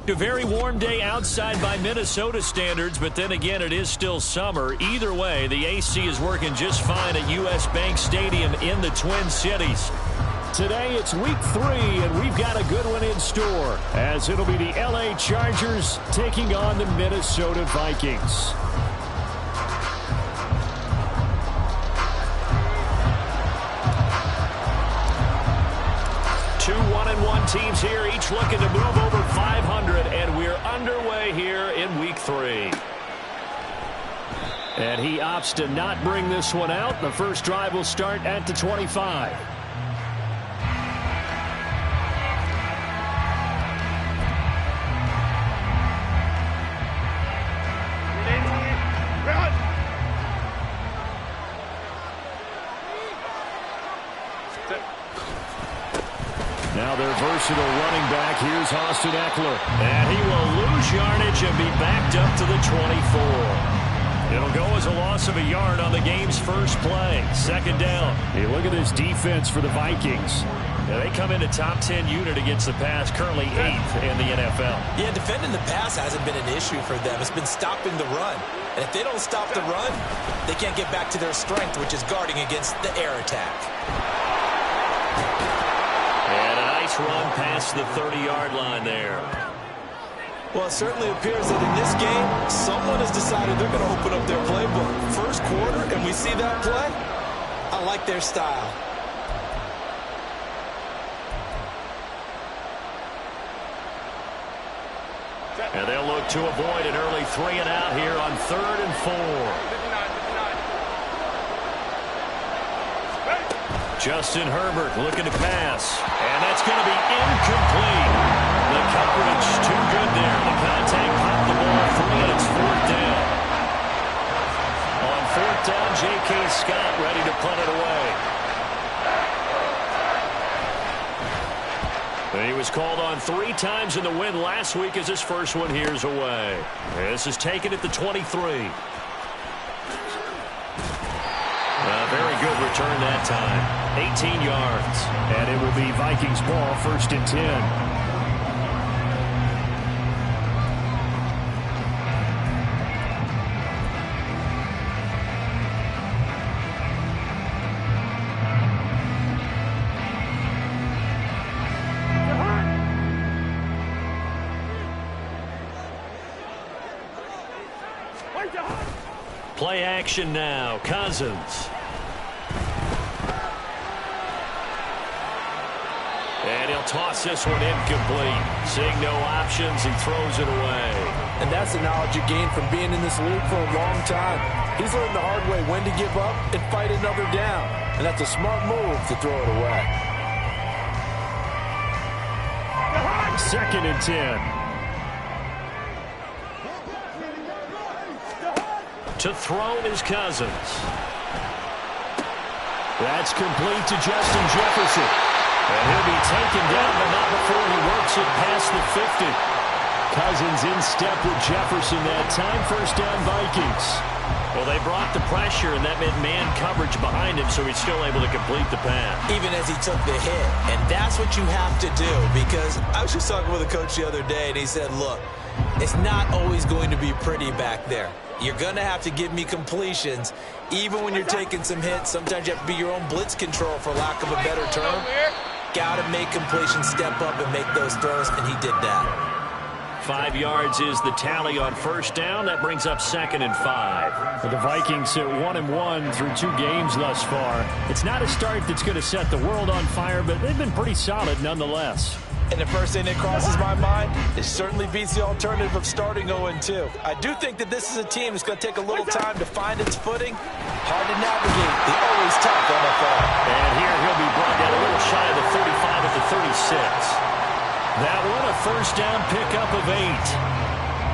A very warm day outside by Minnesota standards, but then again, it is still summer. Either way, the AC is working just fine at U.S. Bank Stadium in the Twin Cities. Today, it's week 3, and we've got a good one in store, as it'll be the L.A. Chargers taking on the Minnesota Vikings. Two 1-1 teams here, each looking to move over 500, and we're underway here in week 3. And he opts to not bring this one out. The first drive will start at the 25. Now their versatile running back, here's Austin Eckler. And he will lose yardage and be backed up to the 24. It'll go as a loss of a yard on the game's first play. Second down. Hey, look at this defense for the Vikings. Now they come into top 10 unit against the pass, currently 8th in the NFL. Yeah, defending the pass hasn't been an issue for them. It's been stopping the run. And if they don't stop the run, they can't get back to their strength, which is guarding against the air attack. And a nice run past the 30-yard line there. Well, it certainly appears that in this game, someone has decided they're going to open up their playbook. First quarter, and we see that play. I like their style. And they'll look to avoid an early 3-and-out here on 3rd and 4. Justin Herbert looking to pass. And that's going to be incomplete. The coverage too good there. The contact popped the ball free, and it's 4th down. On 4th down, J.K. Scott ready to punt it away. He was called on 3 times in the win last week as his first one here's away. This is taken at the 23. Very good return that time. 18 yards. And it will be Vikings ball, 1st and 10. Play action now. Cousins. And he'll toss this one incomplete. Seeing no options, he throws it away. And that's the knowledge you gain from being in this league for a long time. He's learned the hard way when to give up and fight another down. And that's a smart move to throw it away. 2nd and 10. To throw is Cousins. That's complete to Justin Jefferson. And he'll be taken down, but not before he works it past the 50. Cousins in step with Jefferson that time. 1st down, Vikings. Well, they brought the pressure, and that meant man coverage behind him, so he's still able to complete the pass. Even as he took the hit. And that's what you have to do, because I was just talking with a coach the other day, and he said, look, it's not always going to be pretty back there. You're going to have to give me completions, even when you're taking some hits. Sometimes you have to be your own blitz control, for lack of a better term. Got to make completions, step up and make those throws, and he did that. 5 yards is the tally on 1st down. That brings up 2nd and 5. For the Vikings at 1-1 through 2 games thus far. It's not a start that's going to set the world on fire, but they've been pretty solid nonetheless. And the first thing that crosses my mind, it certainly beats the alternative of starting 0-2. I do think that this is a team that's going to take a little time to find its footing. Hard to navigate the always tough NFL. And here he'll be brought down a little shy of the 35 at the 36. That one a 1st down pickup of 8.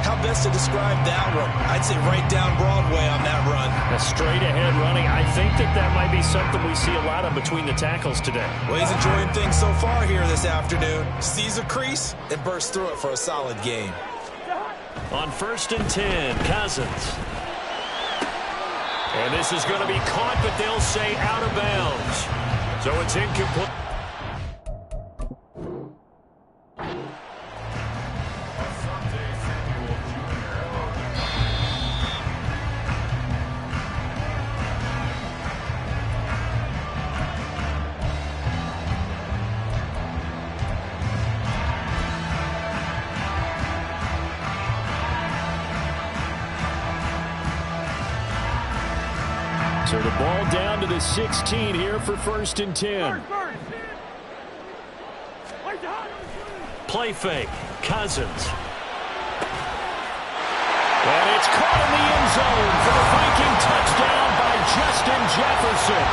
How best to describe that one? I'd say right down Broadway on that run. A straight-ahead running. I think that might be something we see a lot of between the tackles today. Well, he's enjoying things so far here this afternoon. Sees a crease and bursts through it for a solid game. On 1st and 10, Cousins. And this is going to be caught, but they'll say out of bounds. So it's incomplete. So the ball down to the 16 here for 1st and 10. Play fake. Cousins. And it's caught in the end zone for the Viking touchdown by Justin Jefferson.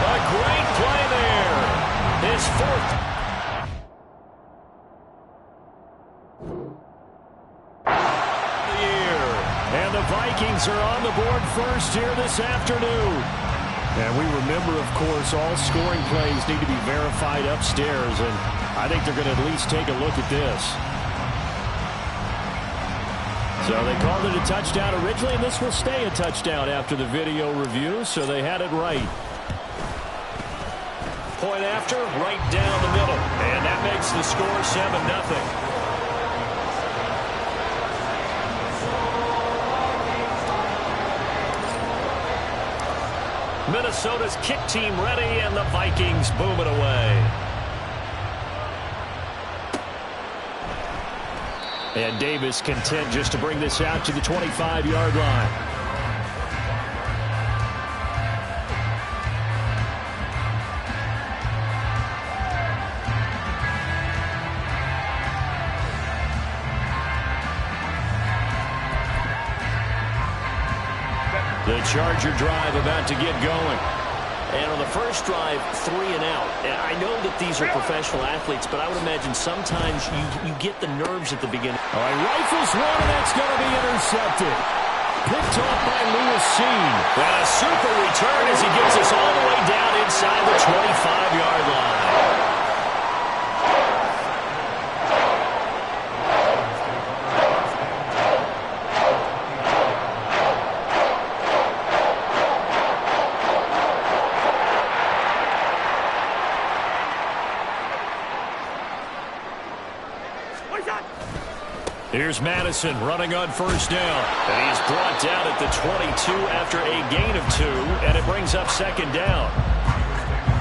A great play there. His 4th. And the Vikings are on the board first here this afternoon. And we remember, of course, all scoring plays need to be verified upstairs. And I think they're going to at least take a look at this. So they called it a touchdown originally, and this will stay a touchdown after the video review, so they had it right. Point after, right down the middle. And that makes the score 7-0. Minnesota's kick team ready, and the Vikings boom it away. And Davis content just to bring this out to the 25-yard line. The Charger drive about to get going. And on the first drive, 3 and out. And I know that these are professional athletes, but I would imagine sometimes you get the nerves at the beginning. All right, rifles one, and that's going to be intercepted. Picked off by Lewis Seen. And a super return as he gets us all the way down inside the 25-yard line. Here's Madison running on first down. And he's brought down at the 22 after a gain of 2, and it brings up 2nd down.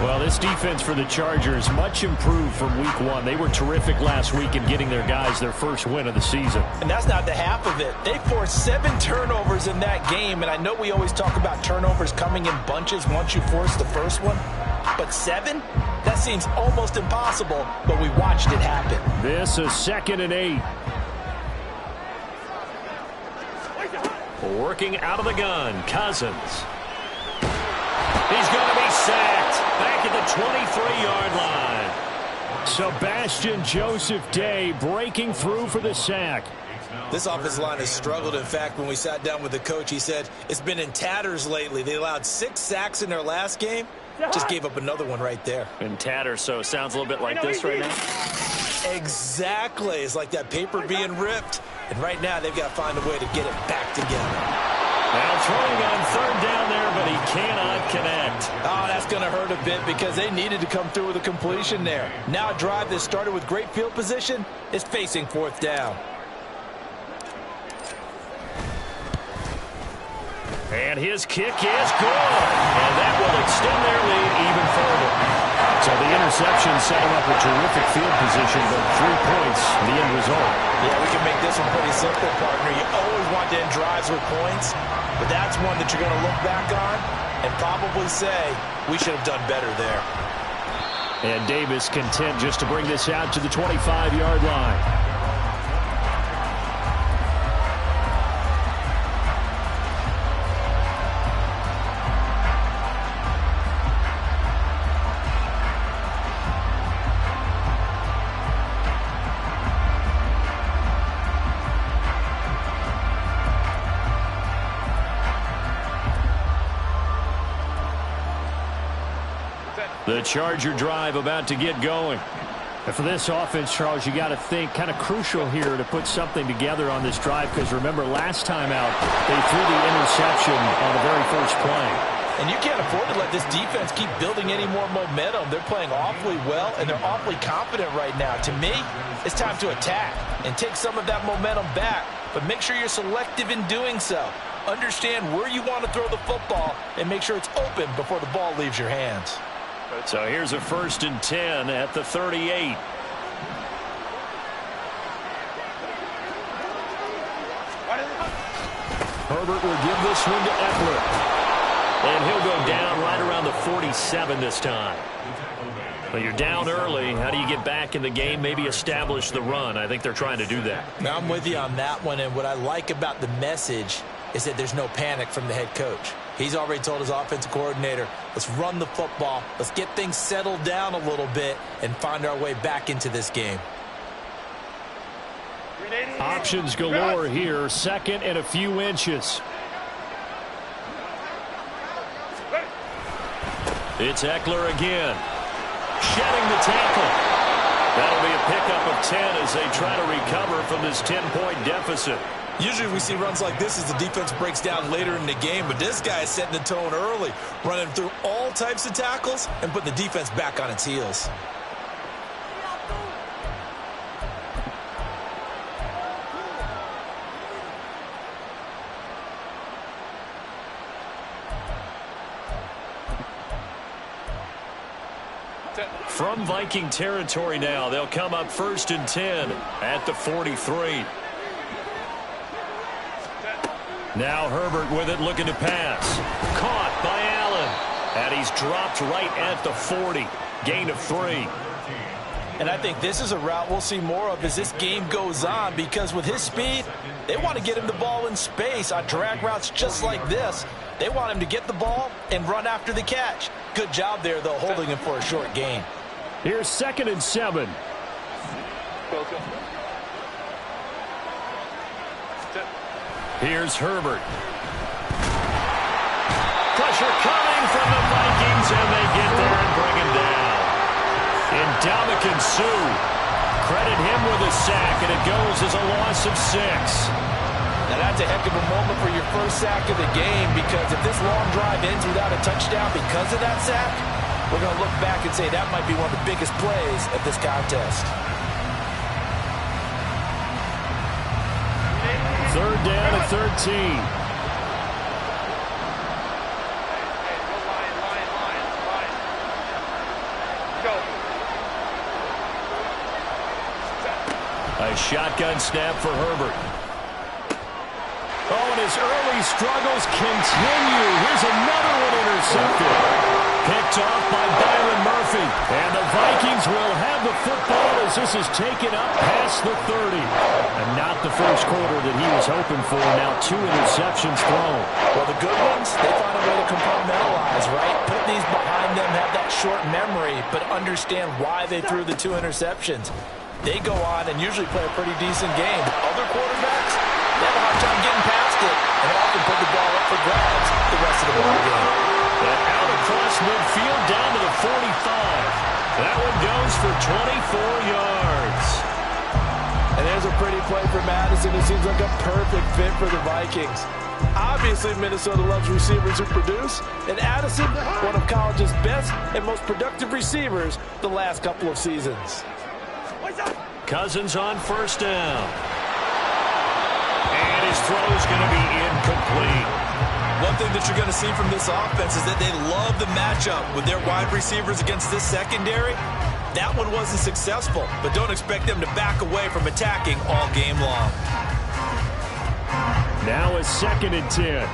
Well, this defense for the Chargers much improved from week 1. They were terrific last week in getting their guys their first win of the season. And that's not the half of it. They forced 7 turnovers in that game, and I know we always talk about turnovers coming in bunches once you force the first one. But 7? That seems almost impossible, but we watched it happen. This is 2nd and 8. Working out of the gun, Cousins. He's going to be sacked back at the 23-yard line. Sebastian Joseph Day breaking through for the sack. This offensive line has struggled. In fact, when we sat down with the coach, he said it's been in tatters lately. They allowed 6 sacks in their last game. Just gave up another one right there. In tatters, so it sounds a little bit like this right now. Exactly. It's like that paper being ripped. And right now, they've got to find a way to get it back together. Now throwing on 3rd down there, but he cannot connect. Oh, that's going to hurt a bit because they needed to come through with a completion there. Now a drive that started with great field position is facing 4th down. And his kick is good. And that will extend their lead even further. So the interception set him up with terrific field position, but 3 points, the end result. Yeah, we can make this one pretty simple, partner. You always want to end drives with points, but that's one that you're going to look back on and probably say, we should have done better there. And Davis content just to bring this out to the 25-yard line. The Charger drive about to get going. And for this offense, Charles, you got to think kind of crucial here to put something together on this drive, because remember last time out they threw the interception on the very first play. And you can't afford to let this defense keep building any more momentum. They're playing awfully well, and they're awfully confident right now. To me, it's time to attack and take some of that momentum back, but make sure you're selective in doing so. Understand where you want to throw the football and make sure it's open before the ball leaves your hands. So here's a 1st and 10 at the 38. Herbert will give this one to Eckler. And he'll go down right around the 47 this time. But you're down early. How do you get back in the game? Maybe establish the run. I think they're trying to do that. I'm with you on that one, and what I like about the message is that there's no panic from the head coach. He's already told his offensive coordinator, let's run the football, let's get things settled down a little bit and find our way back into this game. Options galore here, second and a few inches. It's Eckler again. Shedding the tackle. That'll be a pickup of 10 as they try to recover from this 10-point deficit. Usually we see runs like this as the defense breaks down later in the game, but this guy is setting the tone early, running through all types of tackles and putting the defense back on its heels. From Viking territory now, they'll come up 1st and 10 at the 43. Now Herbert with it, looking to pass. Caught by Allen. And he's dropped right at the 40. Gain of 3. And I think this is a route we'll see more of as this game goes on, because with his speed, they want to get him the ball in space on drag routes just like this. They want him to get the ball and run after the catch. Good job there, though, holding him for a short gain. Here's 2nd and 7. Here's Herbert. Pressure coming from the Vikings, and they get there and bring him down. Ndamukong Suh. Credit him with a sack, and it goes as a loss of 6. Now that's a heck of a moment for your first sack of the game, because if this long drive ends without a touchdown because of that sack, we're going to look back and say that might be one of the biggest plays of this contest. 3rd down at 13. A shotgun snap for Herbert. Oh, and his early struggles continue. Here's another one intercepted. Picked off by Byron Murphy. And the Vikings will have the football as this is taken up past the 30. And not the first quarter that he was hoping for. Now 2 interceptions thrown. Well, the good ones, they find a way to compartmentalize, right? Put these behind them, have that short memory, but understand why they threw the 2 interceptions. They go on and usually play a pretty decent game. Other quarterbacks, they have a hard time getting past it and often put the ball up for grabs the rest of the ball game. And out across midfield down to the 45. That one goes for 24 yards. And there's a pretty play for Madison. It seems like a perfect fit for the Vikings. Obviously, Minnesota loves receivers who produce, and Addison, one of college's best and most productive receivers the last couple of seasons. Cousins on 1st down. And his throw's going to be incomplete. One thing that you're going to see from this offense is that they love the matchup with their wide receivers against this secondary. That one wasn't successful, but don't expect them to back away from attacking all game long. Now a 2nd and 10.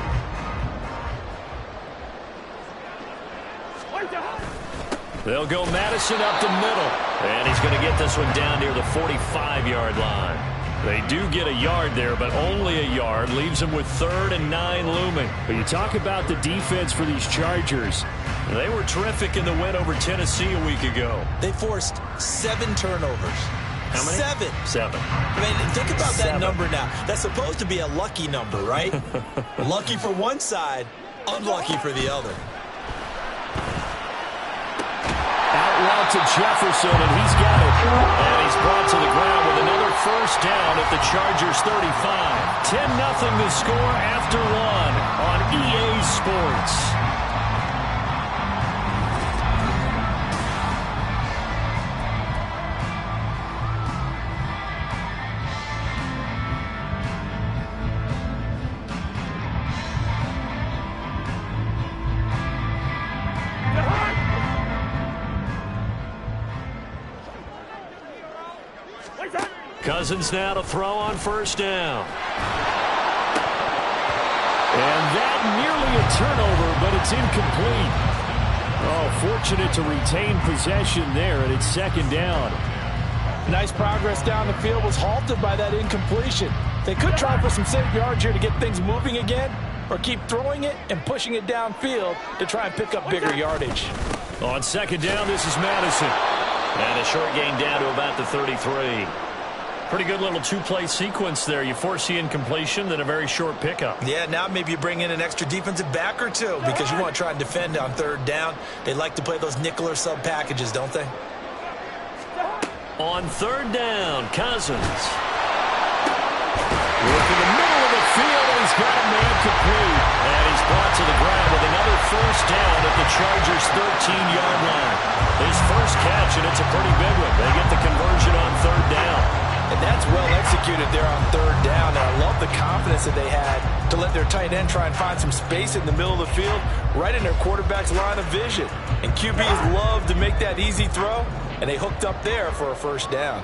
They'll go Madison up the middle. And he's going to get this one down near the 45-yard line. They do get a yard there, but only a yard. Leaves them with 3rd and 9 looming. But you talk about the defense for these Chargers. They were terrific in the win over Tennessee a week ago. They forced 7 turnovers. How many? 7. I mean, think about that number now. That's supposed to be a lucky number, right? Lucky for one side, unlucky for the other. Out route to Jefferson, and he's got it. And he's brought to the ground with another 1st down at the Chargers 35. 10-0 the score after 1 on EA Sports. Cousins now to throw on 1st down. And that nearly a turnover, but it's incomplete. Oh, fortunate to retain possession there, and it's second down. Nice progress down the field was halted by that incompletion. They could try for some safe yards here to get things moving again, or keep throwing it and pushing it downfield to try and pick up bigger yardage. On second down, this is Madison. And a short gain down to about the 33. Pretty good little two-play sequence there. You force the incompletion, then a very short pickup. Yeah, now maybe you bring in an extra defensive back or two because you want to try and defend on third down. They like to play those nickel or sub packages, don't they? On third down, Cousins. Looking in the middle of the field, and he's got a man complete. And he's brought to the ground with another first down at the Chargers' 13-yard line. His first catch, and it's a pretty big one. They get the conversion on third down. And that's well executed there on third down. And I love the confidence that they had to let their tight end try and find some space in the middle of the field, right in their quarterback's line of vision. And QBs love to make that easy throw, and they hooked up there for a first down.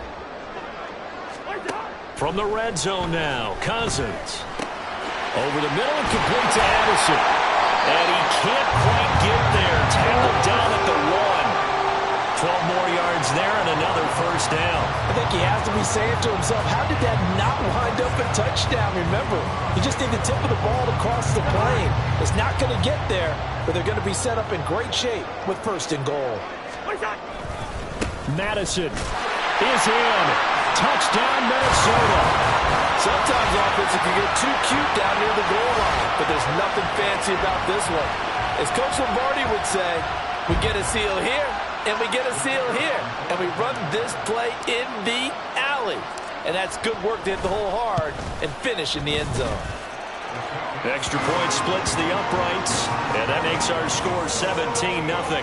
From the red zone now, Cousins. Over the middle and complete to Addison. And he can't quite get there. Tackled down at the 1. 12 more yards there and another first down. I think he has to be saying to himself, how did that not wind up a touchdown? Remember, you just need the tip of the ball to cross the plane. It's not going to get there, but they're going to be set up in great shape with first and goal. Madison is in. Touchdown, Minnesota. Sometimes offense can get too cute down near the goal line, but there's nothing fancy about this one. As Coach Lombardi would say, we get a seal here, and we get a seal here, and we run this play in the alley. And that's good work to hit the hole hard and finish in the end zone. Extra point splits the uprights, and that makes our score 17-0.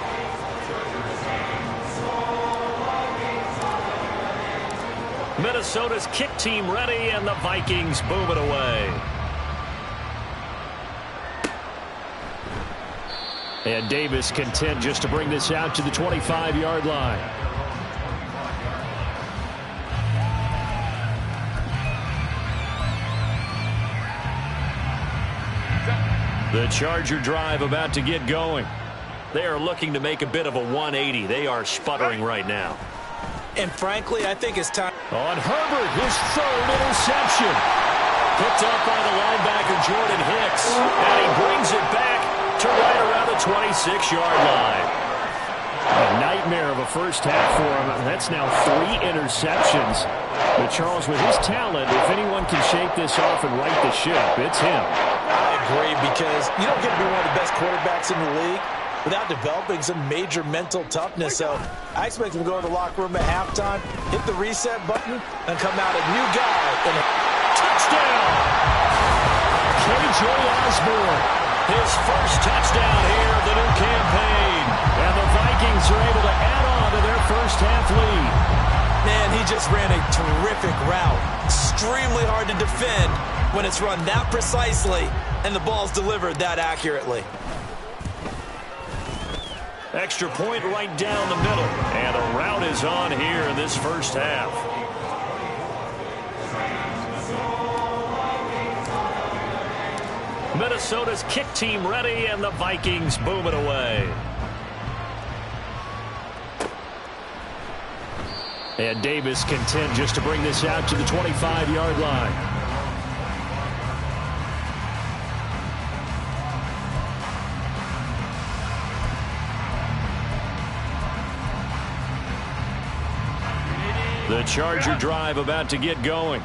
Minnesota's kick team ready, and the Vikings boom it away. And Davis content just to bring this out to the 25-yard line. The Charger drive about to get going. They are looking to make a bit of a 180. They are sputtering right now. And frankly, I think it's time. On Herbert, his third interception. Picked up by the linebacker Jordan Hicks. And he brings it back to right around the 26-yard line. A nightmare of a first half for him. That's now 3 interceptions. But Charles, with his talent, if anyone can shake this off and right the ship, it's him. I agree, because you don't get to be one of the best quarterbacks in the league without developing some major mental toughness. So I expect him to go to the locker room at halftime, hit the reset button, and come out a new guy. And touchdown! K.J. Osborne. His first touchdown here of the new campaign. And the Vikings are able to add on to their first half lead. Man, he just ran a terrific route. Extremely hard to defend when it's run that precisely and the ball's delivered that accurately. Extra point right down the middle. And the route is on here in this first half. Minnesota's kick team ready, and the Vikings boom it away. And Davis content just to bring this out to the 25-yard line. The Charger drive about to get going.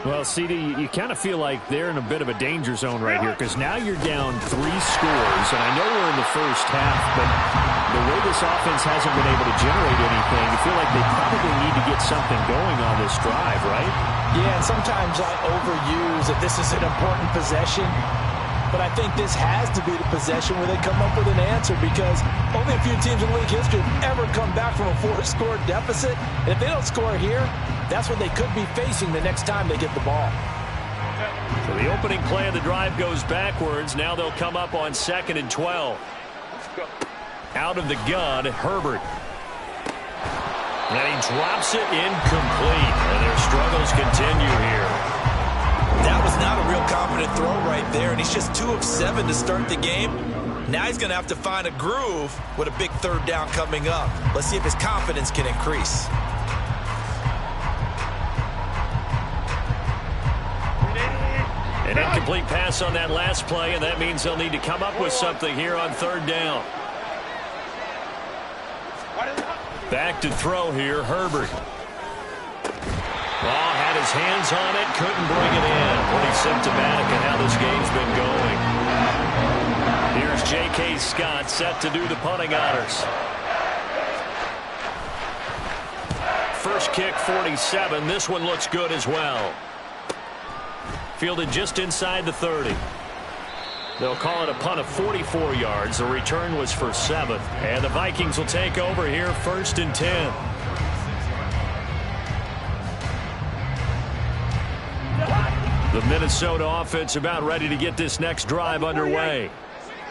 Well, CD, you kind of feel like they're in a bit of a danger zone right here, because now you're down 3 scores, and I know we're in the first half, but the way this offense hasn't been able to generate anything, you feel like they probably need to get something going on this drive, right? yeah, and sometimes I overuse that this is an important possession, but I think this has to be the possession where they come up with an answer, because only a few teams in league history have ever come back from a 4-score deficit. And if they don't score here, that's what they could be facing the next time they get the ball. So the opening play of the drive goes backwards. Now they'll come up on 2nd and 12. Out of the gun, Herbert. And he drops it incomplete. And their struggles continue here. That was not a real confident throw right there, and he's just 2 of 7 to start the game. Now he's going to have to find a groove with a big third down coming up. Let's see if his confidence can increase. An incomplete pass on that last play, and that means they'll need to come up with something here on third down. Back to throw here, Herbert. Had his hands on it, couldn't bring it in. Pretty symptomatic of how this game's been going. Here's J.K. Scott set to do the punting honors. First kick, 47. This one looks good as well. Fielded just inside the 30. They'll call it a punt of 44 yards. The return was for 7. And the Vikings will take over here, 1st and 10. The Minnesota offense about ready to get this next drive underway.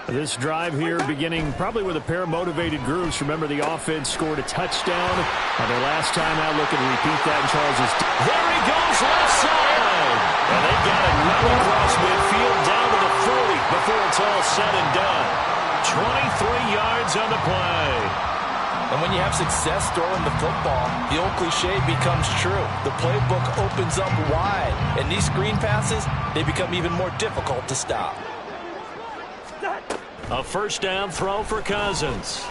This drive here beginning probably with a pair of motivated groups. Remember, the offense scored a touchdown on their last time out. Looking to repeat that in Charles's. There he goes, left side. And they got it right across midfield down to the 40 before it's all said and done. 23 yards on the play. And when you have success throwing the football, the old cliche becomes true. The playbook opens up wide, and these screen passes, they become even more difficult to stop. A first down throw for Cousins.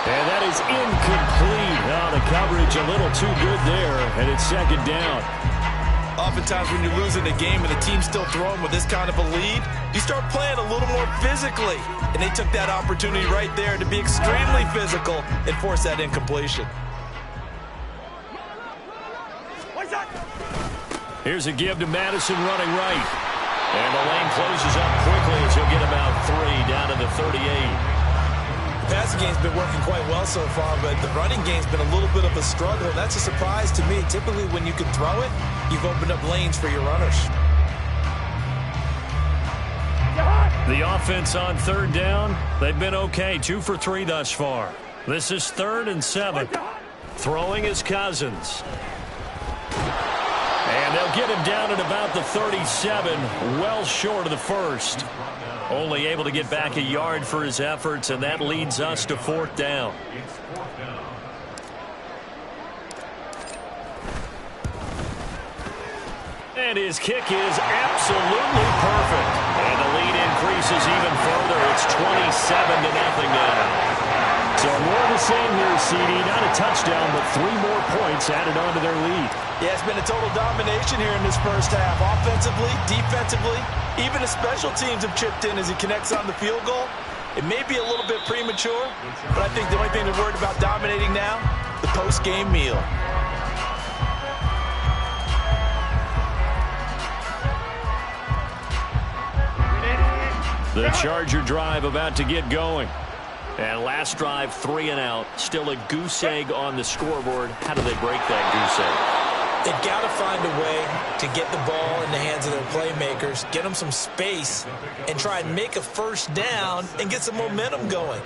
And that is incomplete. Oh, the coverage a little too good there, and it's 2nd down. Oftentimes when you're losing a game and the team's still throwing with this kind of a lead, you start playing a little more physically. And they took that opportunity right there to be extremely physical and force that incompletion. Here's a give to Madison running right. And the lane closes up quickly as he'll get about 3 down to the 38. The passing game's been working quite well so far, but the running game's been a little bit of a struggle, and that's a surprise to me. Typically, when you can throw it, you've opened up lanes for your runners. The offense on 3rd down, they've been okay. 2 for 3 thus far. This is 3rd and 7. Throwing is Cousins. And they'll get him down at about the 37, well short of the first. Only able to get back a yard for his efforts, and that leads us to 4th down. And his kick is absolutely perfect. And the lead increases even further. It's 27-0 now. So more of the same here, CD. Not a touchdown, but 3 more points added on to their lead. Yeah, it's been a total domination here in this first half. Offensively, defensively, even the special teams have chipped in as he connects on the field goal. It may be a little bit premature, but I think the only thing they're worried about dominating now, the post-game meal. The Charger drive about to get going. And last drive, 3 and out. Still a goose egg on the scoreboard. How do they break that goose egg? They've got to find a way to get the ball in the hands of their playmakers, get them some space, and try and make a first down and get some momentum going.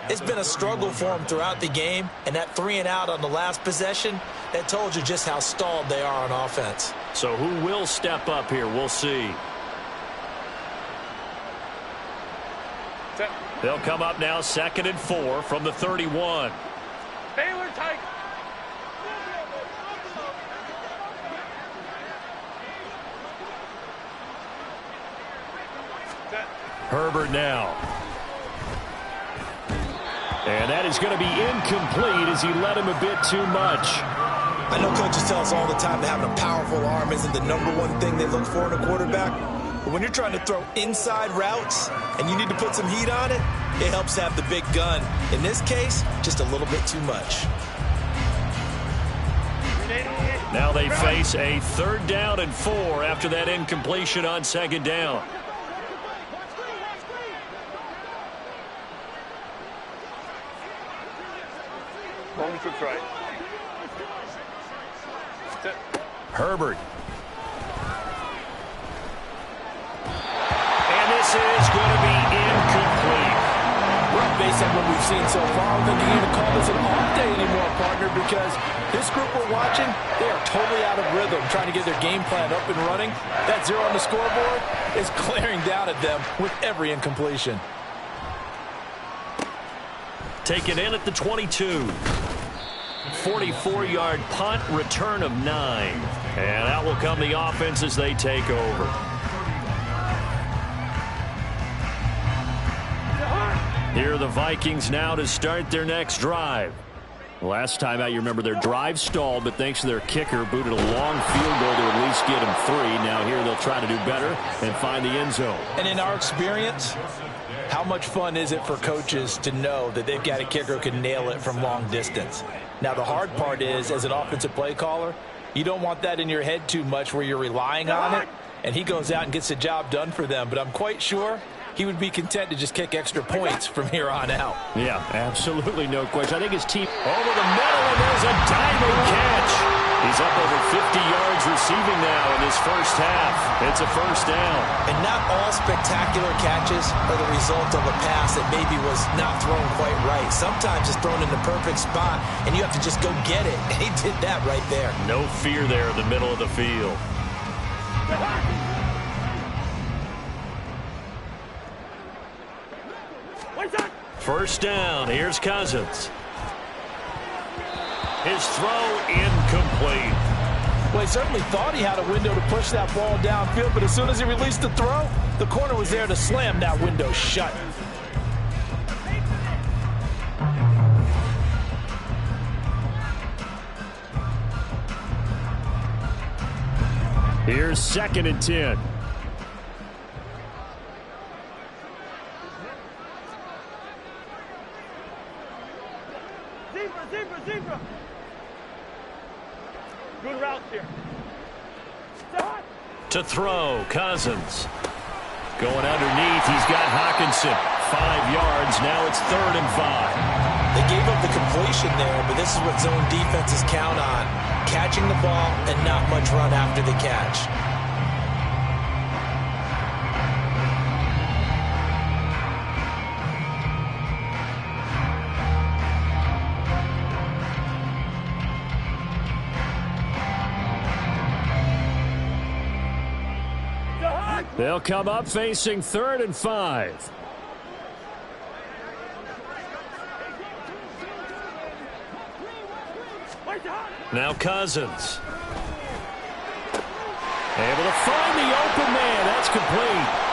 It's been a struggle for them throughout the game, and that 3 and out on the last possession, that told you just how stalled they are on offense. So who will step up here? We'll see. They'll come up now 2nd and 4 from the 31. Baylor Tigers. Herbert now. And that is going to be incomplete as he led him a bit too much. I know coaches tell us all the time that having a powerful arm isn't the #1 thing they look for in a quarterback. But when you're trying to throw inside routes and you need to put some heat on it, it helps have the big gun. In this case, just a little bit too much. Now they face a 3rd down and 4 after that incompletion on 2nd down. Moment to try. Herbert. And this is going to be incomplete. based on what we've seen so far, I don't think you can even call this an off day anymore, partner, because this group we're watching, they are totally out of rhythm, trying to get their game plan up and running. That 0 on the scoreboard is glaring down at them with every incompletion. Taken in at the 22. 44-yard punt, return of 9. And out will come the offense as they take over. Here are the Vikings now to start their next drive. Last time out, you remember their drive stalled, but thanks to their kicker, booted a long field goal to at least get them 3. Now here they'll try to do better and find the end zone. And in our experience, how much fun is it for coaches to know that they've got a kicker who can nail it from long distance? Now, the hard part is, as an offensive play caller, you don't want that in your head too much where you're relying on it, and he goes out and gets the job done for them. But I'm quite sure he would be content to just kick extra points from here on out. Yeah, absolutely no question. I think his team over the middle, and there's a diving catch. He's up over 50 yards receiving now in his first half. It's a first down. And not all spectacular catches are the result of a pass that maybe was not thrown quite right. Sometimes it's thrown in the perfect spot, and you have to just go get it. And he did that right there. No fear there in the middle of the field. First down. Here's Cousins. His throw incomplete. Well, he certainly thought he had a window to push that ball downfield, but as soon as he released the throw, the corner was there to slam that window shut. Here's 2nd and 10. Zebra. Good route here. To throw, Cousins. Going underneath, he's got Hawkinson. 5 yards, now it's 3rd and 5. They gave up the completion there, but this is what zone defenses count on. Catching the ball and not much run after the catch. They'll come up facing 3rd and 5. Now Cousins. Able to find the open man. That's complete.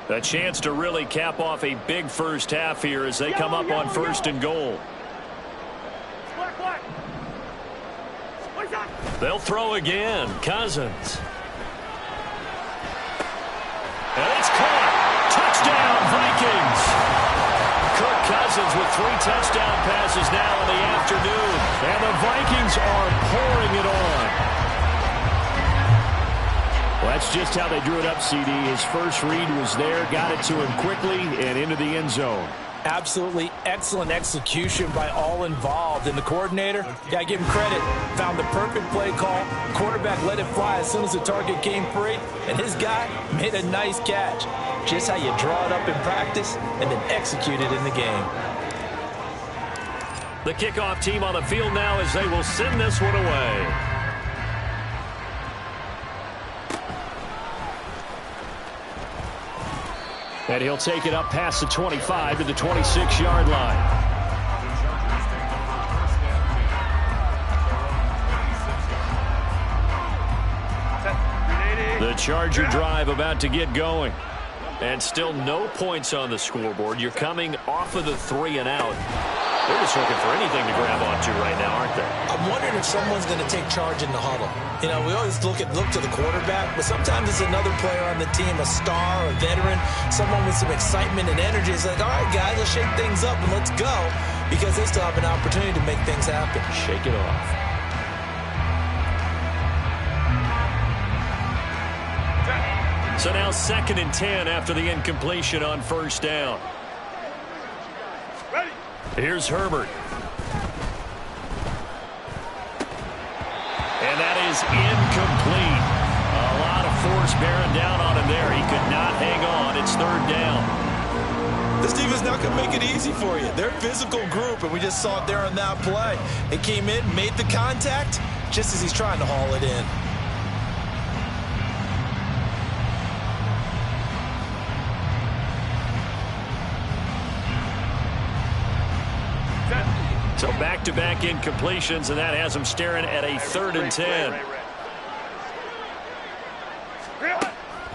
A chance to really cap off a big first half here as they come up on 1st and goal. They'll throw again. Cousins. And it's caught. Touchdown, Vikings. Kirk Cousins with 3 touchdown passes now in the afternoon. And the Vikings are pouring it on. Well, that's just how they drew it up, CD. His first read was there, got it to him quickly, and into the end zone. Absolutely excellent execution by all involved. And the coordinator, gotta give him credit, found the perfect play call. Quarterback let it fly as soon as the target came free, and his guy made a nice catch. Just how you draw it up in practice and then execute it in the game. The kickoff team on the field now as they will send this one away. And he'll take it up past the 25 to the 26-yard line. The Charger drive about to get going. And still no points on the scoreboard. You're coming off of the 3 and out. They're just looking for anything to grab onto right now, aren't they? I'm wondering if someone's going to take charge in the huddle. You know, we always look to the quarterback, but sometimes it's another player on the team, a star, a veteran, someone with some excitement and energy. It's like, all right, guys, let's shake things up and let's go, because they still have an opportunity to make things happen. Shake it off. So now 2nd and 10 after the incompletion on first down. Ready. Here's Herbert. And that is incomplete. A lot of force bearing down on him there. He could not hang on. It's 3rd down. This defense not going to make it easy for you. They're a physical group, and we just saw it there on that play. They came in, made the contact, just as he's trying to haul it in. So back-to-back incompletions, and that has him staring at a 3rd and 10.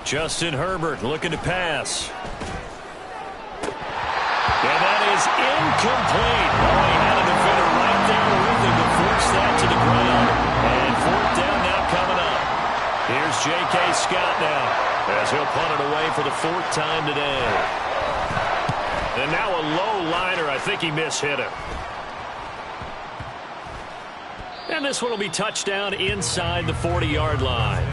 Justin Herbert looking to pass. And that is incomplete. Oh, he had a defender right there with him to force that to the ground. And 4th down now coming up. Here's J.K. Scott now as he'll punt it away for the 4th time today. And now a low liner. I think he mishit him. And this one will be touchdown inside the 40-yard line.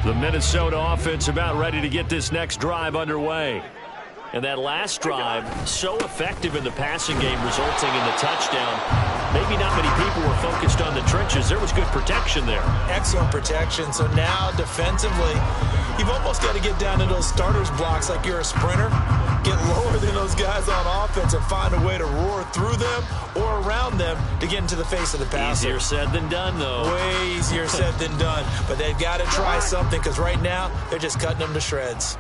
The Minnesota offense about ready to get this next drive underway. And that last drive, so effective in the passing game, resulting in the touchdown. Maybe not many people were focused on the trenches. There was good protection there. Excellent protection. So now, defensively, you've almost got to get down to those starters blocks like you're a sprinter. Get lower than those guys on offense and find a way to roar through them or around them to get into the face of the passer. Easier said than done, though. Way easier said than done. But they've got to try something because right now, they're just cutting them to shreds.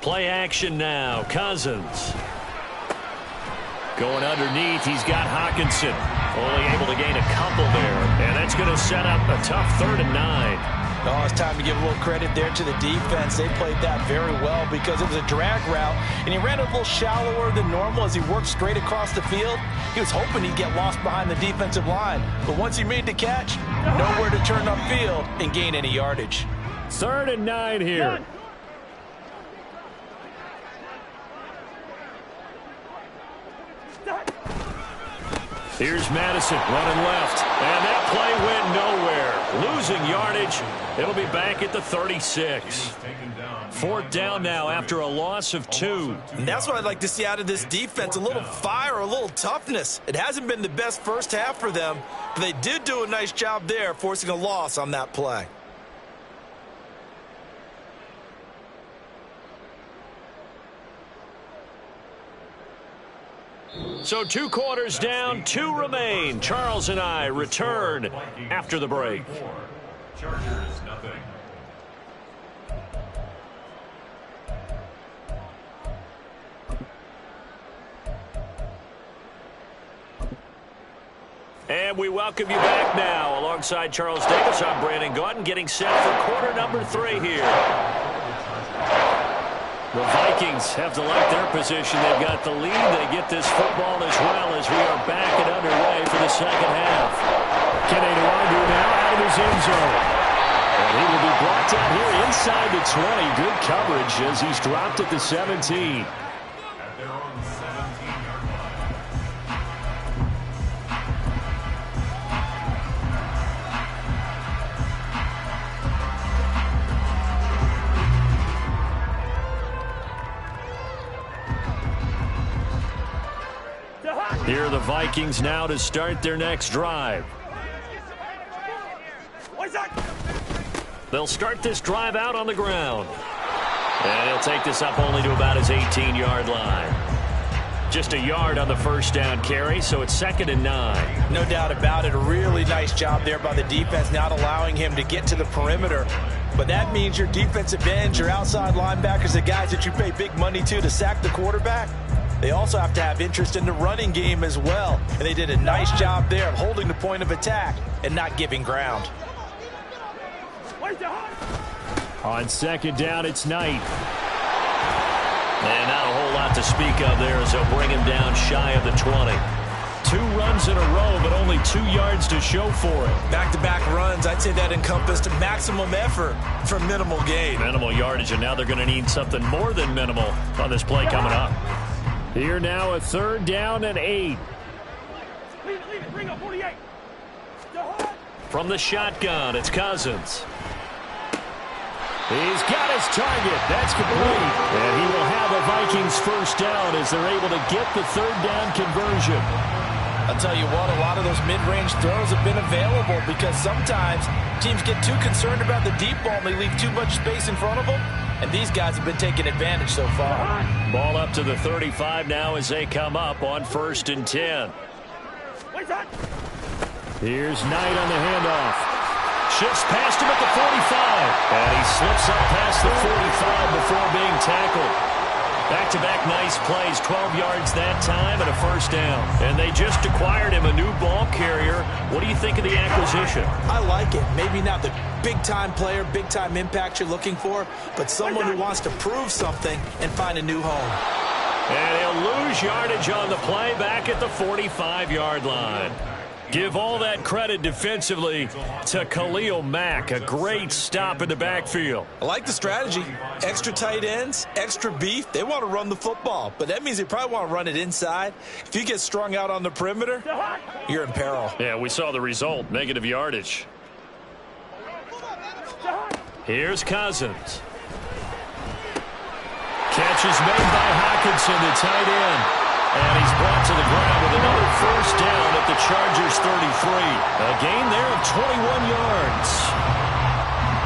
Play action now. Cousins. Going underneath, he's got Hockenson. Only able to gain a couple there. And that's going to set up a tough 3rd and 9. Oh, it's time to give a little credit there to the defense. They played that very well because it was a drag route, and he ran a little shallower than normal as he worked straight across the field. He was hoping he'd get lost behind the defensive line. But once he made the catch, nowhere to turn upfield and gain any yardage. 3rd and 9 here. Here's Madison running left. And that play went nowhere. Losing yardage. It'll be back at the 36. 4th down now after a loss of 2. And that's what I'd like to see out of this defense. A little fire, a little toughness. It hasn't been the best first half for them, but they did do a nice job there forcing a loss on that play. So 2 quarters down, 2 remain. Charles and I return after the break. Chargers, nothing. And we welcome you back now. Alongside Charles Davis, I'm Brandon Gaudin, getting set for quarter number 3 here. The Vikings have to like their position. They've got the lead. They get this football as well as we are back and underway for the 2nd half. Kenny Nwangwu now out of his end zone. And he will be brought down here inside the 20. Good coverage as he's dropped at the 17. At their own 17-yard line. Here are the Vikings now to start their next drive. They'll start this drive out on the ground. And he'll take this up only to about his 18-yard line. Just a yard on the first down carry, so it's 2nd and 9. No doubt about it. A really nice job there by the defense, not allowing him to get to the perimeter. But that means your defensive ends, your outside linebackers, the guys that you pay big money to sack the quarterback, they also have to have interest in the running game as well. And they did a nice job there of holding the point of attack and not giving ground. On 2nd down, it's Knight. And not a whole lot to speak of there as they'll bring him down shy of the 20. 2 runs in a row, but only 2 yards to show for it. Back-to-back runs, I'd say that encompassed maximum effort for minimal gain. Minimal yardage, and now they're going to need something more than minimal on this play coming up. Here now, a 3rd down and 8. Leave it. Bring up 48. From the shotgun, it's Cousins. He's got his target. That's complete. And he will have a Vikings first down as they're able to get the 3rd down conversion. I'll tell you what, a lot of those mid-range throws have been available because sometimes teams get too concerned about the deep ball and they leave too much space in front of them. And these guys have been taking advantage so far. Ball up to the 35 now as they come up on 1st and 10. Here's Knight on the handoff. Shifts past him at the 45. And he slips up past the 45 before being tackled. Back-to-back nice plays, 12 yards that time and a first down. And they just acquired him a new ball carrier. What do you think of the acquisition? I like it. Maybe not the big-time player, big-time impact you're looking for, but someone who wants to prove something and find a new home. And he'll lose yardage on the play back at the 45-yard line. Give all that credit defensively to Khalil Mack. A great stop in the backfield. I like the strategy. Extra tight ends, extra beef. They want to run the football, but that means they probably want to run it inside. If you get strung out on the perimeter, you're in peril. Yeah, we saw the result, negative yardage. Here's Cousins. Catch is made by Hockenson, the tight end. And he's brought to the ground with another first down at the Chargers 33. A gain there of 21 yards.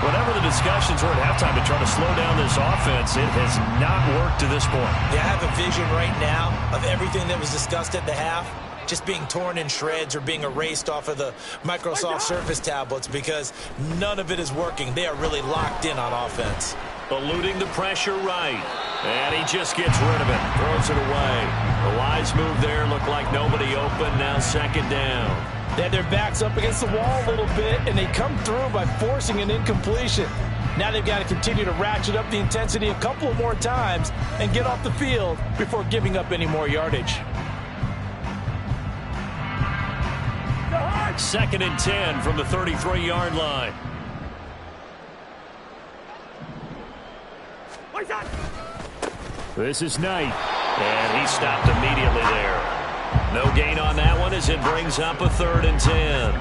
Whatever the discussions were at halftime to try to slow down this offense, it has not worked to this point. Yeah, I have a vision right now of everything that was discussed at the half just being torn in shreds or being erased off of the Microsoft Surface tablets because none of it is working. They are really locked in on offense. Eluding the pressure right. And he just gets rid of it. Throws it away. The wise move there. Looked like nobody open. Now 2nd down. They had their backs up against the wall a little bit, and they come through by forcing an incompletion. Now they've got to continue to ratchet up the intensity a couple of more times and get off the field before giving up any more yardage. 2nd and 10 from the 33-yard line. This is Knight. And he stopped immediately there. No gain on that one as it brings up a 3rd and 10.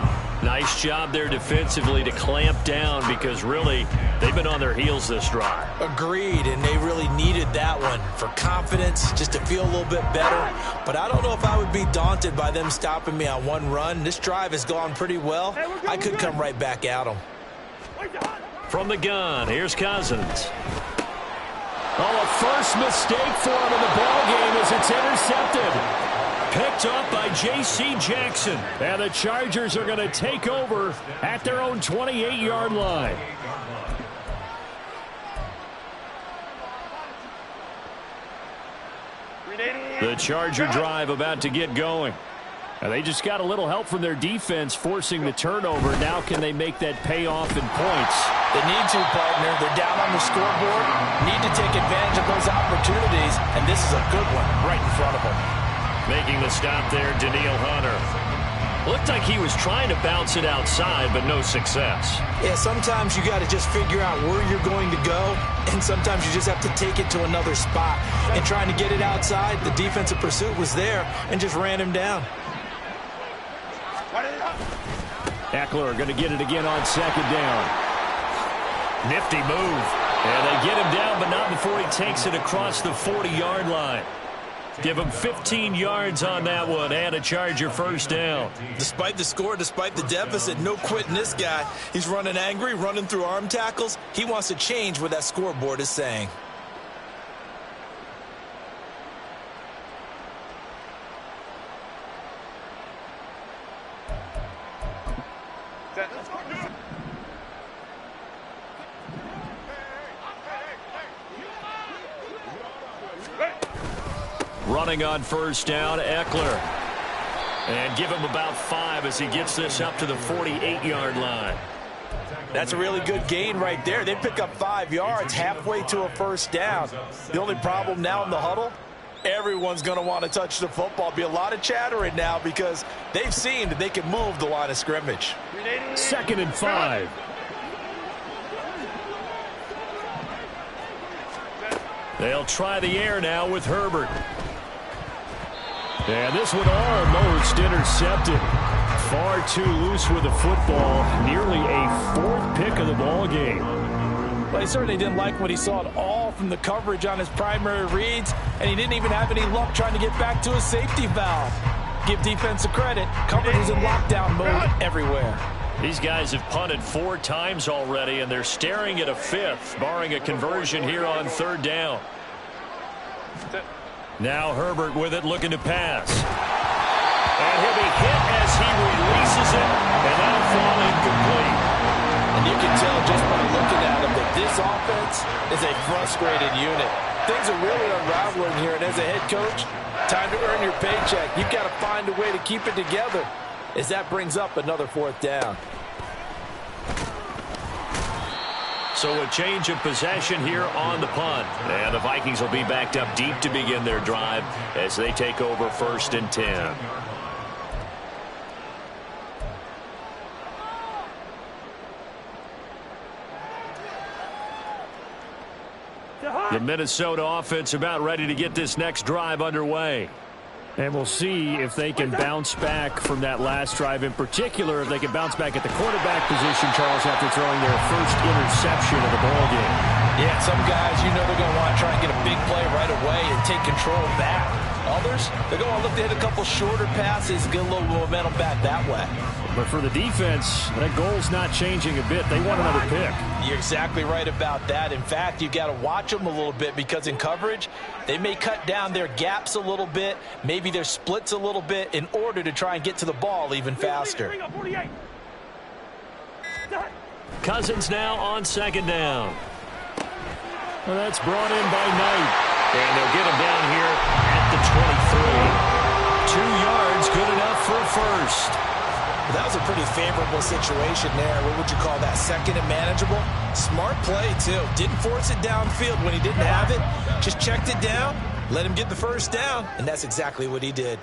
Nice job there defensively to clamp down because really they've been on their heels this drive. Agreed, and they really needed that one for confidence, just to feel a little bit better. But I don't know if I would be daunted by them stopping me on one run. This drive has gone pretty well. I could come right back at them. From the gun, here's Cousins. Oh, a first mistake for him in the ball game as it's intercepted. Picked up by J.C. Jackson. And the Chargers are going to take over at their own 28-yard line. The Charger drive about to get going. And they just got a little help from their defense forcing the turnover. Now can they make that pay off in points? They need to, partner. They're down on the scoreboard. Need to take advantage of those opportunities, and this is a good one right in front of them. Making the stop there, Daniil Hunter. Looked like he was trying to bounce it outside, but no success. Yeah, sometimes you got to just figure out where you're going to go, and sometimes you just have to take it to another spot. And trying to get it outside, the defensive pursuit was there and just ran him down. Eckler going to get it again on 2nd down. Nifty move. And they get him down, but not before he takes it across the 40-yard line. Give him 15 yards on that one and a Charger first down. Despite the score, despite the deficit, no quitting this guy. He's running angry, running through arm tackles. He wants to change what that scoreboard is saying. Running on first down, Eckler. And give him about 5 as he gets this up to the 48-yard line. That's a really good gain right there. They pick up 5 yards halfway to a first down. The only problem now in the huddle, Everyone's going to want to touch the football. Be a lot of chattering now because they've seen that they can move the line of scrimmage. 2nd and 5. They'll try the air now with Herbert. And this one almost intercepted. Far too loose with the football. Nearly a 4th pick of the ball game. Well, he certainly didn't like what he saw at all from the coverage on his primary reads, and he didn't even have any luck trying to get back to a safety valve. Give defense a credit. Coverage was in lockdown mode everywhere. These guys have punted 4 times already, and they're staring at a 5th, barring a conversion here on 3rd down. Now Herbert with it, looking to pass. And he'll be hit as he releases it, and that'll fall incomplete. And you can tell just by looking at him that this offense is a frustrated unit. Things are really unraveling here, and as a head coach, time to earn your paycheck. You've got to find a way to keep it together as that brings up another 4th down. So a change of possession here on the punt. And the Vikings will be backed up deep to begin their drive as they take over 1st and 10. The Minnesota offense about ready to get this next drive underway. And we'll see if they can bounce back from that last drive. In particular, if they can bounce back at the quarterback position, Charles, after throwing their first interception of the ballgame. Yeah, some guys, you know they're going to want to try and get a big play right away and take control back. Others, they're going to look to hit a couple shorter passes, get a little momentum back that way. But for the defense, that goal's not changing a bit. They want another pick. You're exactly right about that. In fact, you've got to watch them a little bit because in coverage, they may cut down their gaps a little bit, maybe their splits a little bit in order to try and get to the ball even faster. Cousins now on 2nd down. Well, that's brought in by Knight. And they'll get him down here at the 23. 2 yards, good enough for a first. That was a pretty favorable situation there. What would you call that? 2nd and manageable? Smart play, too. Didn't force it downfield when he didn't have it. Just checked it down, let him get the first down, and that's exactly what he did.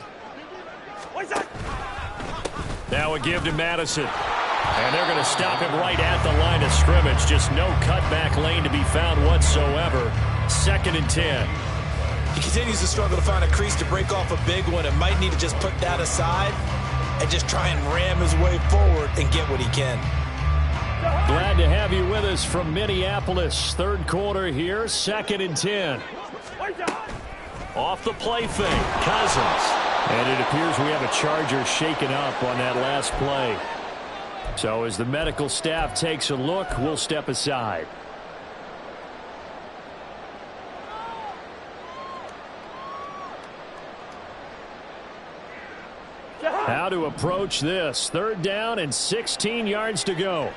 Now a give to Madison. And they're going to stop him right at the line of scrimmage. Just no cutback lane to be found whatsoever. 2nd and 10. He continues to struggle to find a crease to break off a big one and might need to just put that aside and just try and ram his way forward and get what he can. Glad to have you with us from Minneapolis. 3rd quarter here, 2nd and 10. Off the play fake, Cousins. And it appears we have a Charger shaken up on that last play. So as the medical staff takes a look, we'll step aside. How to approach this. 3rd down and 16 yards to go.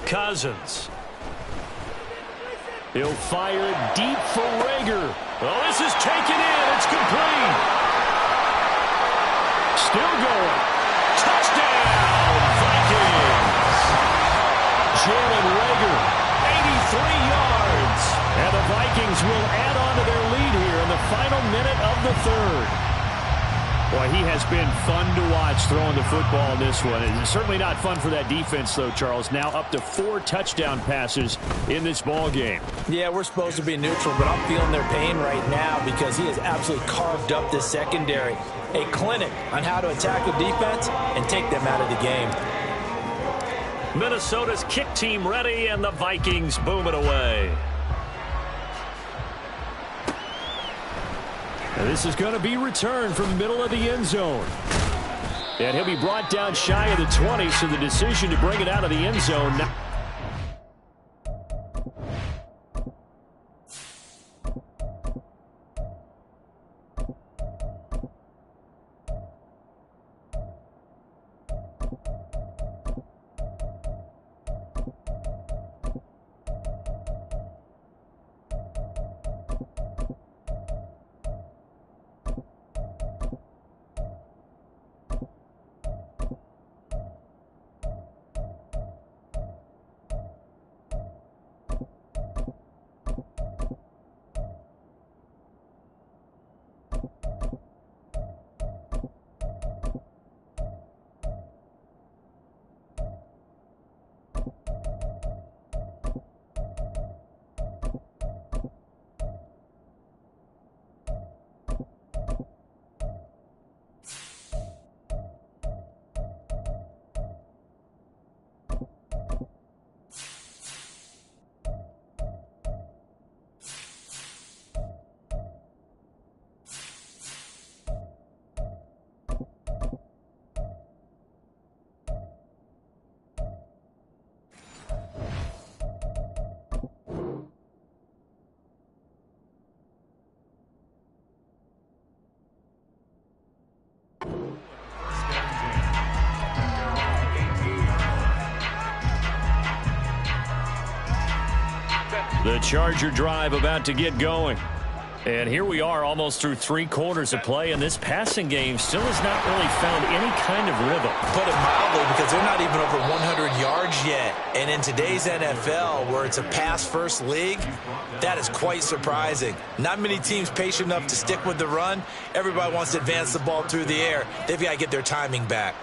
Cousins. He'll fire deep for Rager. Well, this is taken in. It's complete. Still going. Touchdown, Vikings. Jalen Rager, 83 yards. And the Vikings will add on to their lead here in the final minute of the 3rd. Boy, he has been fun to watch throwing the football in this one. It's certainly not fun for that defense, though, Charles. Now up to 4 touchdown passes in this ball game. Yeah, we're supposed to be neutral, but I'm feeling their pain right now because he has absolutely carved up this secondary. A clinic on how to attack a defense and take them out of the game. Minnesota's kick team ready, and the Vikings boom it away. And this is going to be returned from the middle of the end zone. And he'll be brought down shy of the 20, so the decision to bring it out of the end zone now. The Charger drive about to get going. And here we are almost through 3 quarters of play, and this passing game still has not really found any kind of rhythm. Put it mildly, because they're not even over 100 yards yet. And in today's NFL, where it's a pass-first league, that is quite surprising. Not many teams patient enough to stick with the run. Everybody wants to advance the ball through the air. They've got to get their timing back.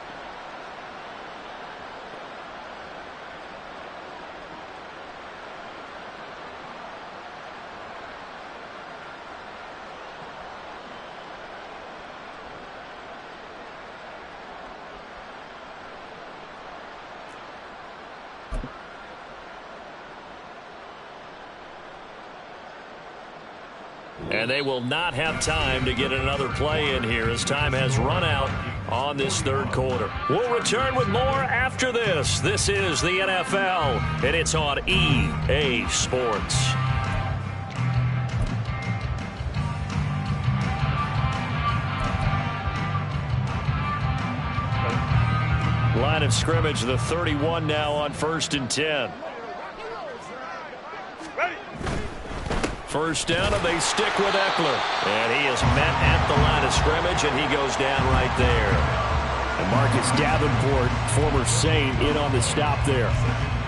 And they will not have time to get another play in here as time has run out on this 3rd quarter. We'll return with more after this. This is the NFL, and it's on EA Sports. Line of scrimmage, the 31 now on 1st and 10. First down, and they stick with Eckler. And he is met at the line of scrimmage, and he goes down right there. And Marcus Davenport, former Saint, in on the stop there.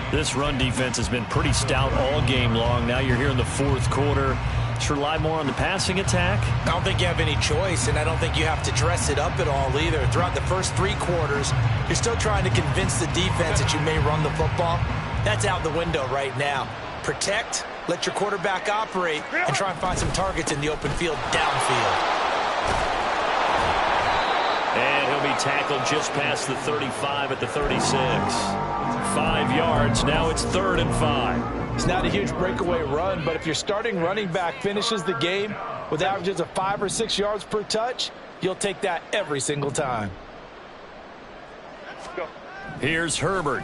This run defense has been pretty stout all game long. Now you're here in the 4th quarter. Should rely more on the passing attack? I don't think you have any choice, and I don't think you have to dress it up at all either. Throughout the first 3 quarters, you're still trying to convince the defense that you may run the football. That's out the window right now. Protect, let your quarterback operate, and try and find some targets in the open field downfield. And he'll be tackled just past the 35 at the 36. 5 yards. Now it's 3rd and 5. It's not a huge breakaway run, but if your starting running back finishes the game with averages of 5 or 6 yards per touch, you'll take that every single time. Here's Herbert.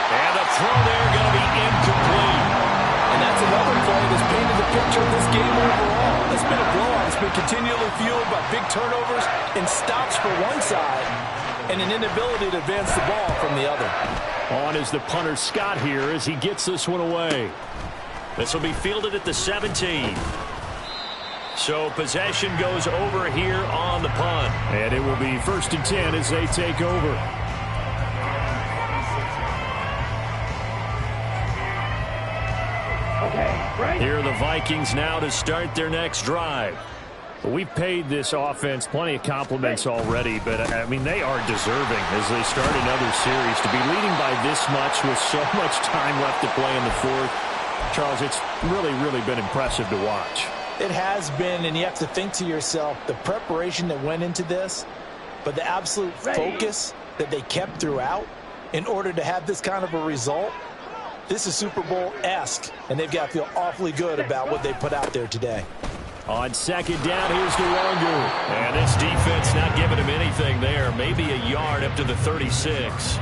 And the throw there going to be incomplete. And that's another play that's painted the picture of this game overall. It's been a blowout. It's been continually fueled by big turnovers and stops for one side and an inability to advance the ball from the other. On is the punter Scott here as he gets this one away. This will be fielded at the 17. So possession goes over here on the punt. And it will be 1st and 10 as they take over. Here are the Vikings now to start their next drive. We've paid this offense plenty of compliments already, but, I mean, they are deserving as they start another series. To be leading by this much with so much time left to play in the 4th, Charles, it's really been impressive to watch. It has been, and you have to think to yourself, the preparation that went into this, but the absolute focus that they kept throughout in order to have this kind of a result. This is Super Bowl-esque, and they've got to feel awfully good about what they put out there today. On 2nd down, here's DeWangu. And this defense not giving him anything there. Maybe a yard up to the 36.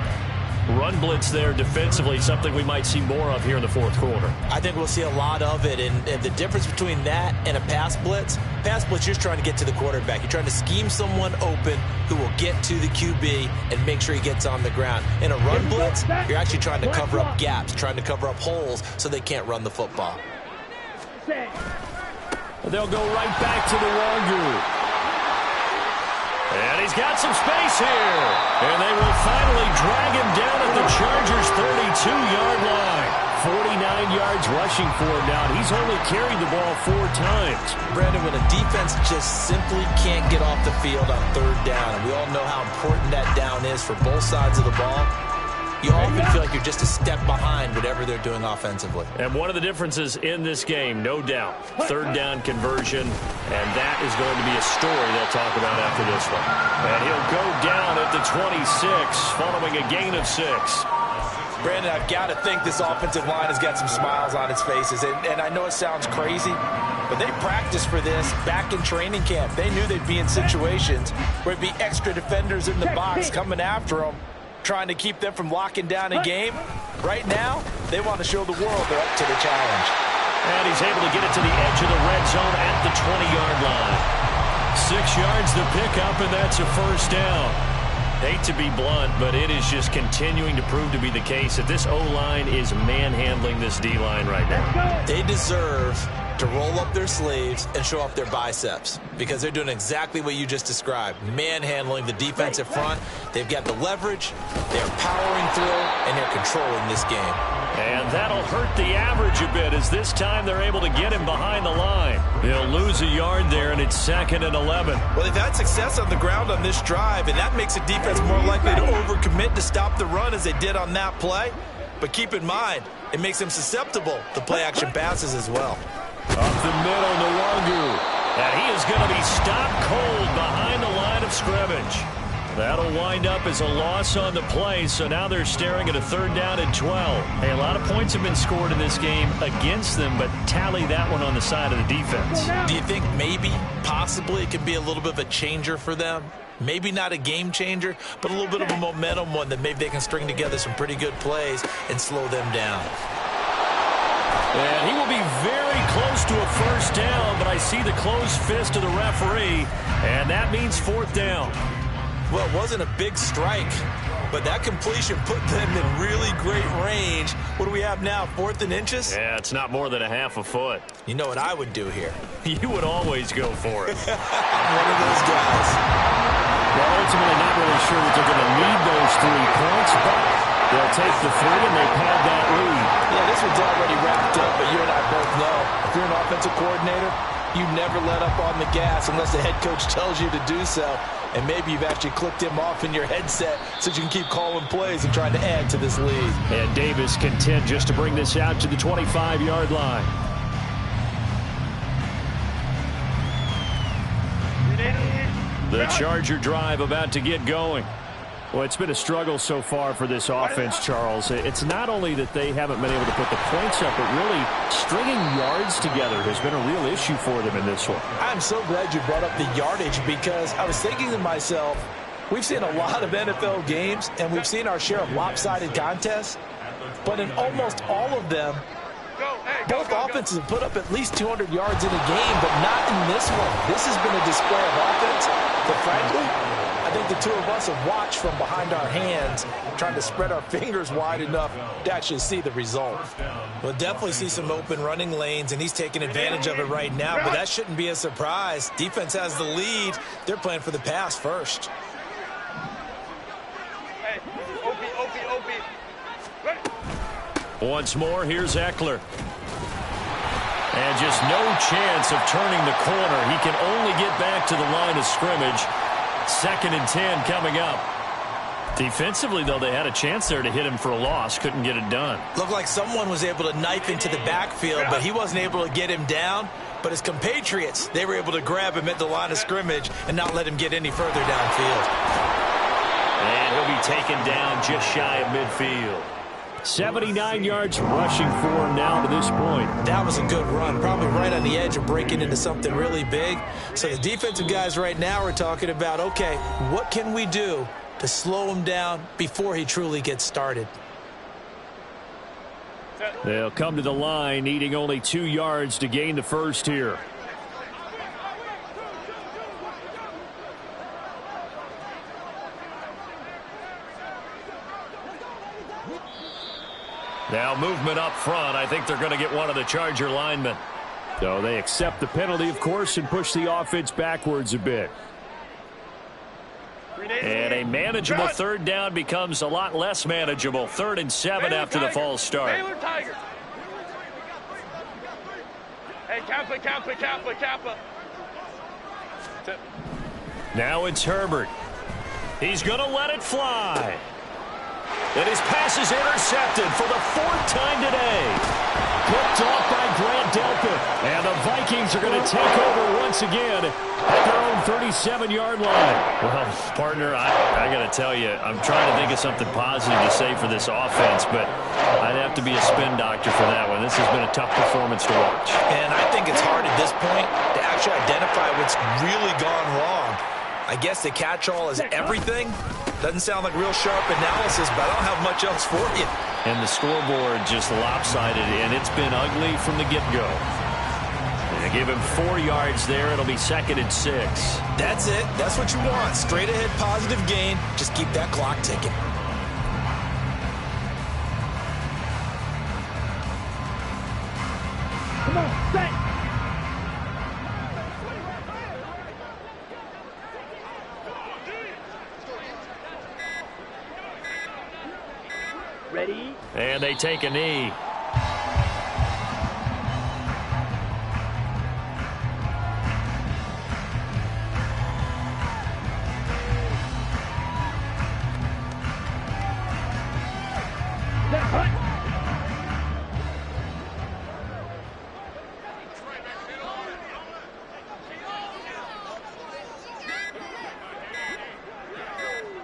Run blitz there defensively, something we might see more of here in the 4th quarter. I think we'll see a lot of it, and the difference between that and a pass blitz, you're just trying to get to the quarterback. You're trying to scheme someone open who will get to the QB and make sure he gets on the ground. In a run blitz, you're actually trying to cover up gaps, trying to cover up holes so they can't run the football. They'll go right back to DeWangu. And he's got some space here. And they will finally drag him down at the Chargers' 32-yard line. 49 yards rushing for him now. He's only carried the ball 4 times. Brandon, when a defense just simply can't get off the field on 3rd down, and we all know how important that down is for both sides of the ball, you often feel like you're just a step behind whatever they're doing offensively. And one of the differences in this game, no doubt, 3rd down conversion, and that is going to be a story they'll talk about after this one. And he'll go down at the 26 following a gain of 6. Brandon, I've got to think this offensive line has got some smiles on its faces, and I know it sounds crazy, but they practiced for this back in training camp. They knew they'd be in situations where it'd be extra defenders in the box coming after them, trying to keep them from locking down a game. Right now, they want to show the world they're up to the challenge. And he's able to get it to the edge of the red zone at the 20-yard line. 6 yards to pick up, and that's a 1st down. Hate to be blunt, but it is just continuing to prove to be the case that this O-line is manhandling this D-line right now. They deserve to roll up their sleeves and show off their biceps because they're doing exactly what you just described, manhandling the defensive front. They've got the leverage, they're powering through, and they're controlling this game. And that'll hurt the average a bit as this time they're able to get him behind the line. He'll lose a yard there, and it's 2nd and 11. Well, they've had success on the ground on this drive, and that makes a defense more likely to overcommit to stop the run as they did on that play. But keep in mind, it makes them susceptible to play-action passes as well. Up the middle, Nwangu. And he is going to be stopped cold behind the line of scrimmage. That'll wind up as a loss on the play, so now they're staring at a 3rd down and 12. Hey, a lot of points have been scored in this game against them, but tally that one on the side of the defense. Do you think maybe, possibly, it could be a little bit of a changer for them? Maybe not a game changer, but a little bit of a momentum one that maybe they can string together some pretty good plays and slow them down. And he will be very close to a 1st down, but I see the closed fist of the referee, and that means 4th down. Well, it wasn't a big strike, but that completion put them in really great range. What do we have now, 4th and inches? Yeah, it's not more than a half a foot. You know what I would do here? You would always go for it. I'm one of those guys. Well, ultimately not really sure that they're going to need those 3 points, but they'll take the 3 and they pad that lead. Yeah, this one's already wrapped up, but you and I both know if you're an offensive coordinator, you never let up on the gas unless the head coach tells you to do so. And maybe you've actually clicked him off in your headset so you can keep calling plays and trying to add to this lead. And Davis content just to bring this out to the 25-yard line. The Charger drive about to get going. Well, it's been a struggle so far for this offense, Charles. It's not only that they haven't been able to put the points up, but really stringing yards together has been a real issue for them in this one. I'm so glad you brought up the yardage because I was thinking to myself, we've seen a lot of NFL games and we've seen our share of lopsided contests, but in almost all of them, both offenses have put up at least 200 yards in a game, but not in this one. This has been a display of offense, but frankly, I think the two of us have watched from behind our hands, trying to spread our fingers wide enough to actually see the result. We'll definitely see some open running lanes, and he's taking advantage of it right now, but that shouldn't be a surprise. Defense has the lead. They're playing for the pass first. Hey, OP. Once more, here's Eckler. And just no chance of turning the corner. He can only get back to the line of scrimmage. 2nd and 10 coming up. Defensively, though, they had a chance there to hit him for a loss. Couldn't get it done. Looked like someone was able to knife into the backfield, but he wasn't able to get him down. But his compatriots, they were able to grab him at the line of scrimmage and not let him get any further downfield. And he'll be taken down just shy of midfield. 79 yards rushing for him now to this point. That was a good run, probably right on the edge of breaking into something really big. So the defensive guys right now are talking about, okay, what can we do to slow him down before he truly gets started? They'll come to the line, needing only 2 yards to gain the first here. Now movement up front. I think they're going to get one of the Charger linemen. So they accept the penalty, of course, and push the offense backwards a bit. And a manageable 3rd down becomes a lot less manageable. 3rd and 7 after the false start. Baylor Tigers. Hey, Kappa. Now it's Herbert. He's going to let it fly. And his pass is intercepted for the 4th time today. Picked off by Grant Delpit. And the Vikings are going to take over once again at their own 37-yard line. Well, partner, I got to tell you, I'm trying to think of something positive to say for this offense, but I'd have to be a spin doctor for that one. This has been a tough performance to watch. And I think it's hard at this point to actually identify what's really gone wrong. I guess the catch-all is everything. Doesn't sound like real sharp analysis, but I don't have much else for you. And the scoreboard just lopsided, and it's been ugly from the get-go. And give him 4 yards there. It'll be 2nd and 6. That's it. That's what you want. Straight ahead positive gain. Just keep that clock ticking. Come on, set. Ready? And they take a knee.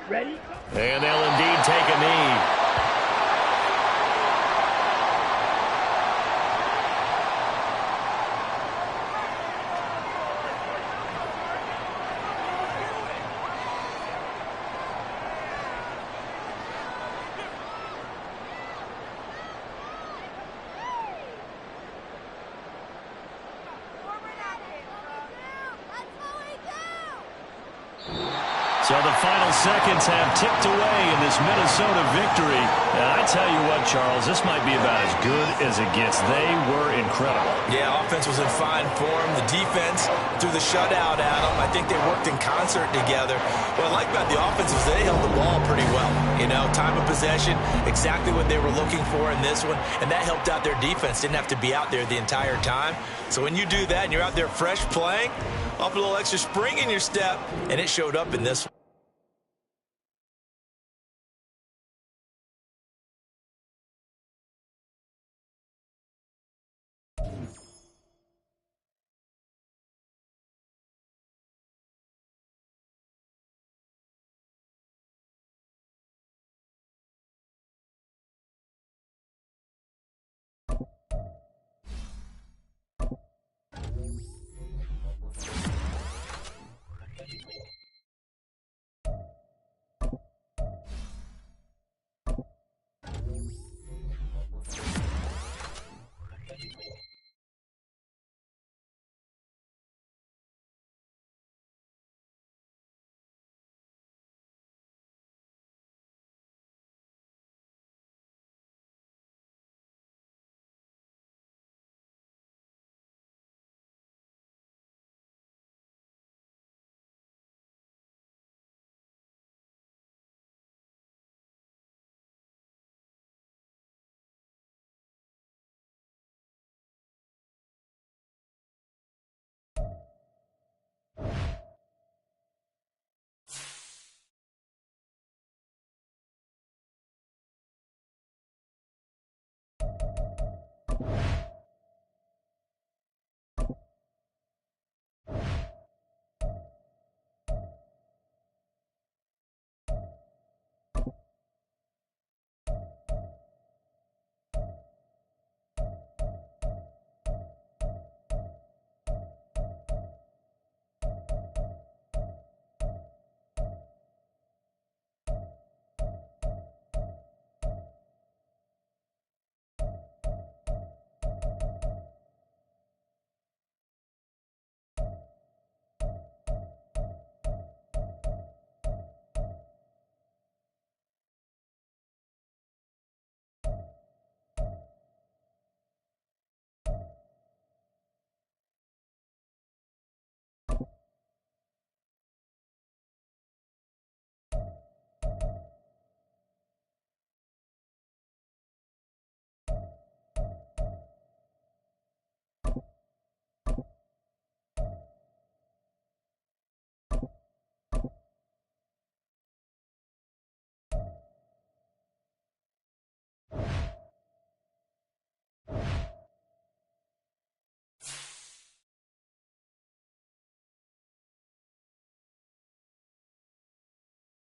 Ready? And they'll indeed take a knee. So the final seconds have ticked away in this Minnesota victory. And I tell you what, Charles, this might be about as good as it gets. They were incredible. Yeah, offense was in fine form. The defense threw the shutout at them. I think they worked in concert together. What I like about the offense is they held the ball pretty well. You know, time of possession, exactly what they were looking for in this one. And that helped out their defense. Didn't have to be out there the entire time. So when you do that and you're out there fresh playing, off a little extra spring in your step, and it showed up in this one.